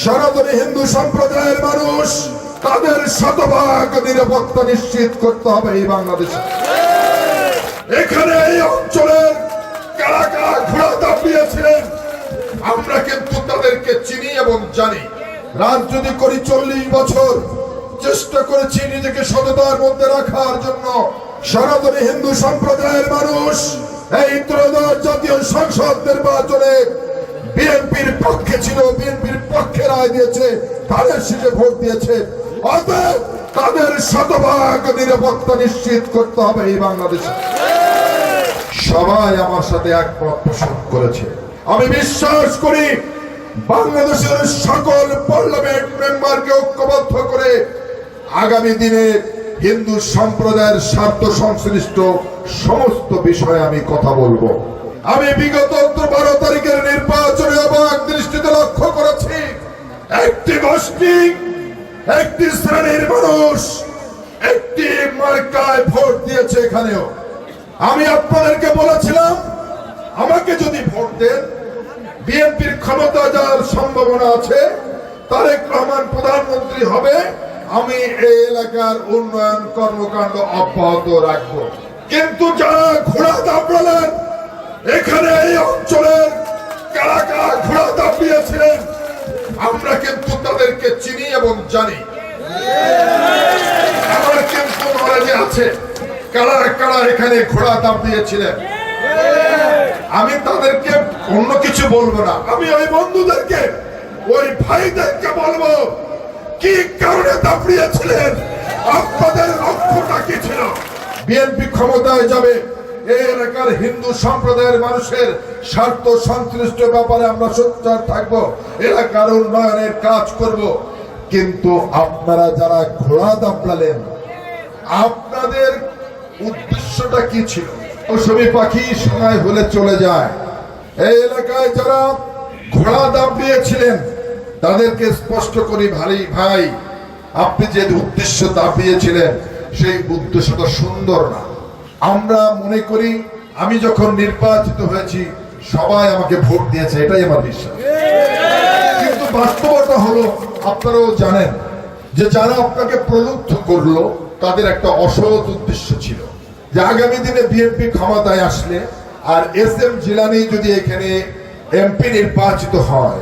সনাতনী হিন্দু সম্প্রদায়ের মানুষ তাদের শতভাগ নিরাপত্তা নিশ্চিত করতে হবে এই বাংলাদেশে। এখানে এই অঞ্চলের কারা কারা ঘোড়া দাপিয়েছিলেন আমরা কিন্তু তাদেরকে চিনি এবং জানি। রাজনীতি করি 40 বছর, চেষ্টা করেছি নিজেকে সততার মধ্যে রাখার জন্য। সনাতনী হিন্দু সম্প্রদায়ের মানুষ এই ত্রয়োদশ জাতীয় সংসদ নির্বাচনে বিএনপির পক্ষে ছিল, বিএনপির পক্ষে রায় দিয়েছে, তাদের শীষে ভোট দিয়েছে। অতএব তাদের শতভাগ নিরাপত্তা নিশ্চিত করতে হবে এই বাংলাদেশে। সবাই আমার সাথে একমত পোষণ করেছে। আমি বিশ্বাস করি বাংলাদেশের সকল পার্লামেন্ট মেম্বারকে ঐক্যবদ্ধ করে আগামী দিনে হিন্দু সম্প্রদায়ের স্বার্থ সংশ্লিষ্ট সমস্ত বিষয়ে আমি কথা বলবো। আমি বিগত 12 তারিখের নির্বাচনে অবাক দৃষ্টিতে লক্ষ্য করেছি একটি গোষ্ঠী, একটি শ্রেণীর মানুষ একটি মার্কায় ভোট দিয়েছে। এখানেও আমি আপনাদেরকে বলেছিলাম আমাকে যদি ভোট দেন বিএনপির ক্ষমতা যাওয়ার সম্ভাবনা আছে, তারেক রহমান প্রধানমন্ত্রী হবে, আমি এই এলাকার উন্নয়ন কর্মকাণ্ড অব্যাহত রাখবো। কিন্তু যারা ঘোড়া দাপড়ালেন এখানে এই অঞ্চলের কারা কারা ঘোড়া দাপিয়েছিলেন আমরা কিন্তু তাদেরকে চিনি এবং জানি। আমার কিন্তু নলেজে আছে কারা কারা এখানে ঘোড়া দাপিয়েছিলেন। আমি তাদেরকে অন্য কিছু বলবো না, আমি ওই বন্ধুদেরকে ওই ভাইদেরকে বলবো কি কারণে দাপিয়েছিলেন, আপনাদের লক্ষ্যটা কি ছিল। বিএনপি ক্ষমতায় যাবে, এই এলাকার হিন্দু সম্প্রদায়ের মানুষের স্বার্থ সংশ্লিষ্ট ব্যাপারে আমরা সোচ্চার থাকবো, এলাকার উন্নয়নের কাজ করব। কিন্তু আপনারা যারা ঘোড়া দাপড়ালেন আপনাদের উদ্দেশ্যটা কি ছিল? মৌসুমী পাখি সময় হলে চলে যায়। এই এলাকায় যারা ঘোড়া দাপিয়েছিলেন তাদেরকে স্পষ্ট করি ভাই, আপনি যে উদ্দেশ্য দাপিয়েছিলেন সেই উদ্দেশ্যটা সুন্দর না। আমরা মনে করি আমি যখন নির্বাচিত হয়েছি সবাই আমাকে ভোট দিয়েছে, এটাই আমার বিশ্বাস। কিন্তু বাস্তবতা হলো আপনারাও জানেন যে যারা আপনাকে প্রলুব্ধ করলো তাদের একটা অসৎ উদ্দেশ্য ছিল যে আগামী দিনে বিএনপি ক্ষমতায় আসলে আর এসএম জিলানী যদি এখানে এমপি নির্বাচিত হয়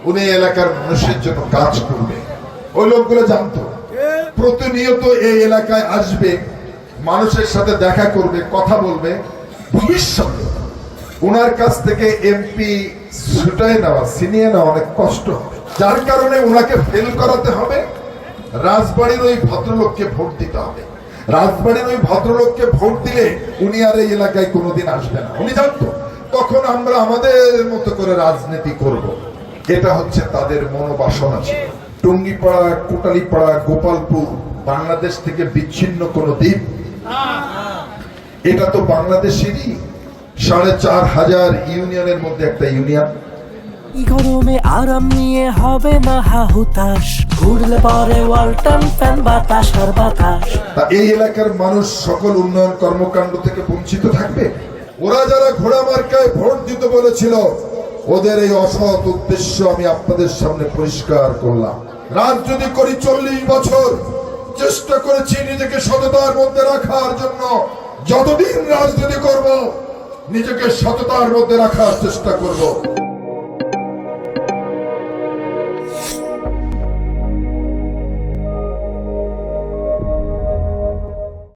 উনি এলাকার মানুষের জন্য কাজ করবে। ওই লোকগুলো জানতো প্রতিনিয়ত এই এলাকায় আসবে, মানুষের সাথে দেখা করবে, কথা বলবে। ভবিষ্যতে ওনার কাছ থেকে এমপি ছুটাই নেওয়া, ছিনিয়ে নেওয়া অনেক কষ্ট হবে, যার কারণে ওনাকে ফেল করাতে হবে। রাজবাড়ির ওই ভদ্রলোককে ভোট দিতে হবে। রাজবাড়ির ওই ভদ্রলোককে ভোট দিলে উনি আর এই এলাকায় কোনোদিন আসবে না, উনি জানতো। তখন আমরা আমাদের মতো করে রাজনীতি করব, এটা হচ্ছে তাদের মনোবাসনা ছিল। টঙ্গিপাড়া, কোটালীপাড়া, গোপালপুর বাংলাদেশ থেকে বিচ্ছিন্ন কোন দ্বীপ? এটা তো বাংলাদেশেরই 4500 ইউনিয়নের মধ্যে একটা ইউনিয়ন। গরমে আরাম নিয়ে হবে না হাহুতাশ, ঘুরলে পরে ওয়ালটন ফ্যান বাতাস আর বাতাস। এই এলাকার মানুষ সকল উন্নয়ন কর্মকাণ্ড থেকে বঞ্চিত থাকবে। ওরা যারা ঘোড়া মার্কায় ভোট দিতে বলেছিল ওদের এই অসৎ উদ্দেশ্য আমি আপনাদের সামনে পরিষ্কার করলাম। রাজনীতি করি 40 বছর, চেষ্টা করেছি নিজেকে সততার মধ্যে রাখার জন্য। যতদিন রাজনীতি করব নিজেকে সততার মধ্যে রাখার চেষ্টা করব।